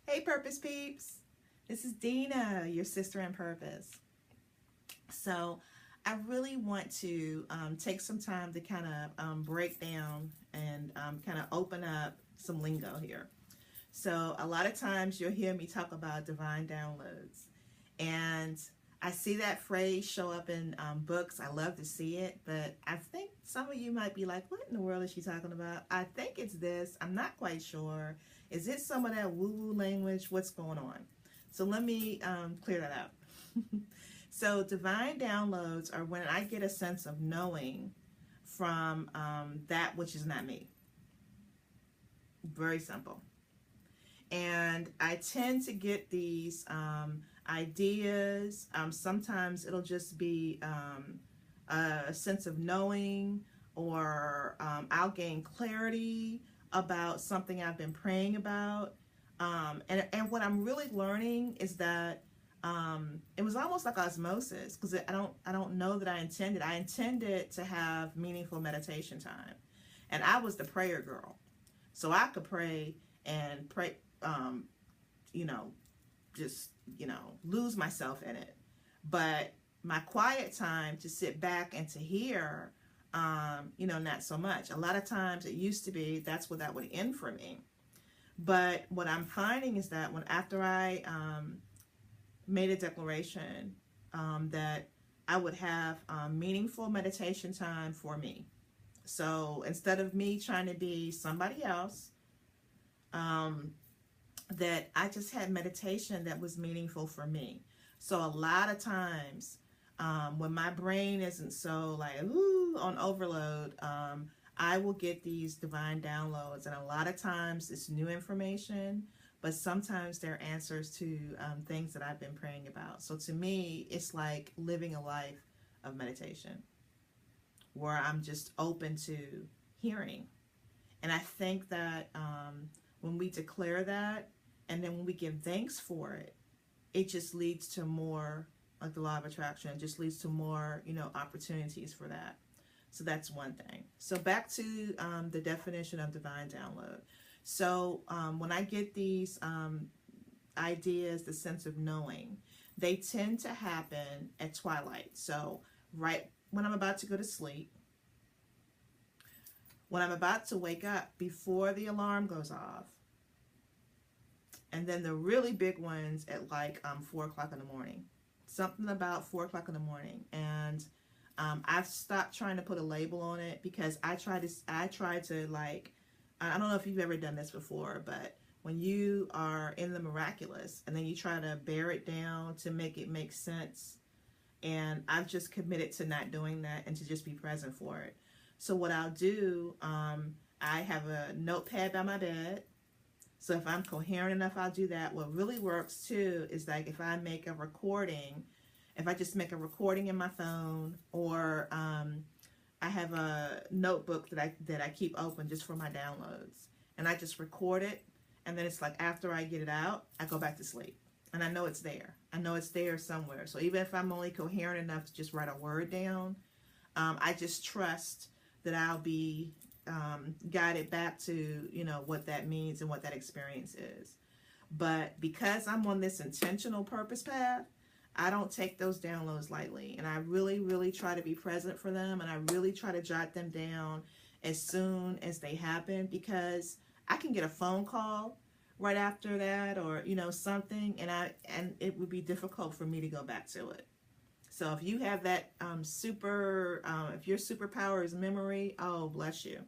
Hey, Purpose Peeps. This is Dina, your sister in purpose. So, I really want to take some time to kind of break down and kind of open up some lingo here. So, a lot of times you'll hear me talk about divine downloads. And I see that phrase show up in books. I love to see it, but I think some of you might be like, what in the world is she talking about? I think it's this. I'm not quite sure. Is it some of that woo woo language? What's going on? So let me clear that up. So, divine downloads are when I get a sense of knowing from that which is not me. Very simple. And I tend to get these ideas. Sometimes it'll just be a sense of knowing, or I'll gain clarity about something I've been praying about. And what I'm really learning is that it was almost like osmosis, because I don't know that I intended. I intended to have meaningful meditation time, and I was the prayer girl, so I could pray and pray, you know, just lose myself in it. But my quiet time to sit back and to hear, not so much. A lot of times it used to be that's what that would end for me. But what I'm finding is that after I made a declaration that I would have meaningful meditation time for me. So instead of me trying to be somebody else, that I just had meditation that was meaningful for me. So a lot of times when my brain isn't so like on overload, I will get these divine downloads, and a lot of times it's new information, but sometimes they're answers to things that I've been praying about. So to me, it's like living a life of meditation where I'm just open to hearing. And I think that when we declare that, and then when we give thanks for it, it just leads to more, like the law of attraction, it just leads to more, opportunities for that. So that's one thing. So back to the definition of divine download. So when I get these ideas, the sense of knowing, they tend to happen at twilight. So right when I'm about to go to sleep, when I'm about to wake up, before the alarm goes off, and then the really big ones at like 4 o'clock in the morning. Something about 4 o'clock in the morning. And I've stopped trying to put a label on it, because I try to like, I don't know if you've ever done this before, but when you are in the miraculous and then you try to bear it down to make it make sense, and I've just committed to not doing that and to just be present for it. So what I'll do, I have a notepad by my bed. So if I'm coherent enough, I'll do that. What really works too is like if I make a recording, if I just make a recording in my phone, or I have a notebook that I keep open just for my downloads, and I just record it, and then it's like after I get it out, I go back to sleep, and I know it's there. I know it's there somewhere. So even if I'm only coherent enough to just write a word down, I just trust that I'll be guided back to what that means and what that experience is. But because I'm on this intentional purpose path, I don't take those downloads lightly, and I really, really try to be present for them, and I really try to jot them down as soon as they happen, because I can get a phone call right after that, or something, and it would be difficult for me to go back to it. So if you have that if your superpower is memory, oh bless you,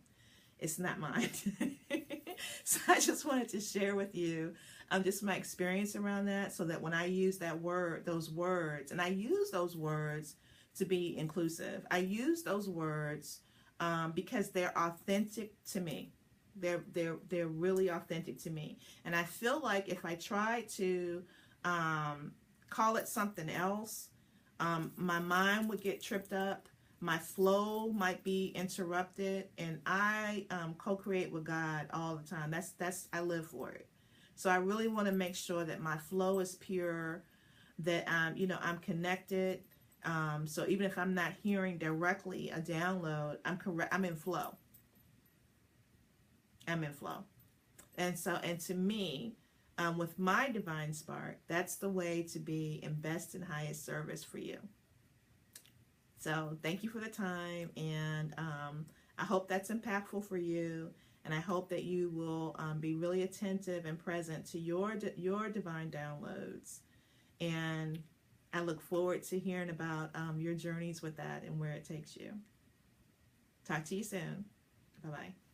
it's not mine. So I just wanted to share with you just my experience around that, so that when I use those words, and I use those words to be inclusive. I use those words because they're authentic to me. They're really authentic to me. And I feel like if I try to call it something else, my mind would get tripped up. My flow might be interrupted, and I co-create with God all the time. That's I live for it. So I really want to make sure that my flow is pure, that I'm connected. So even if I'm not hearing directly a download, I'm in flow. I'm in flow. And to me, with my divine spark, that's the way to be in best and highest service for you. So thank you for the time, and I hope that's impactful for you, and I hope that you will be really attentive and present to your divine downloads, and I look forward to hearing about your journeys with that and where it takes you. Talk to you soon. Bye-bye.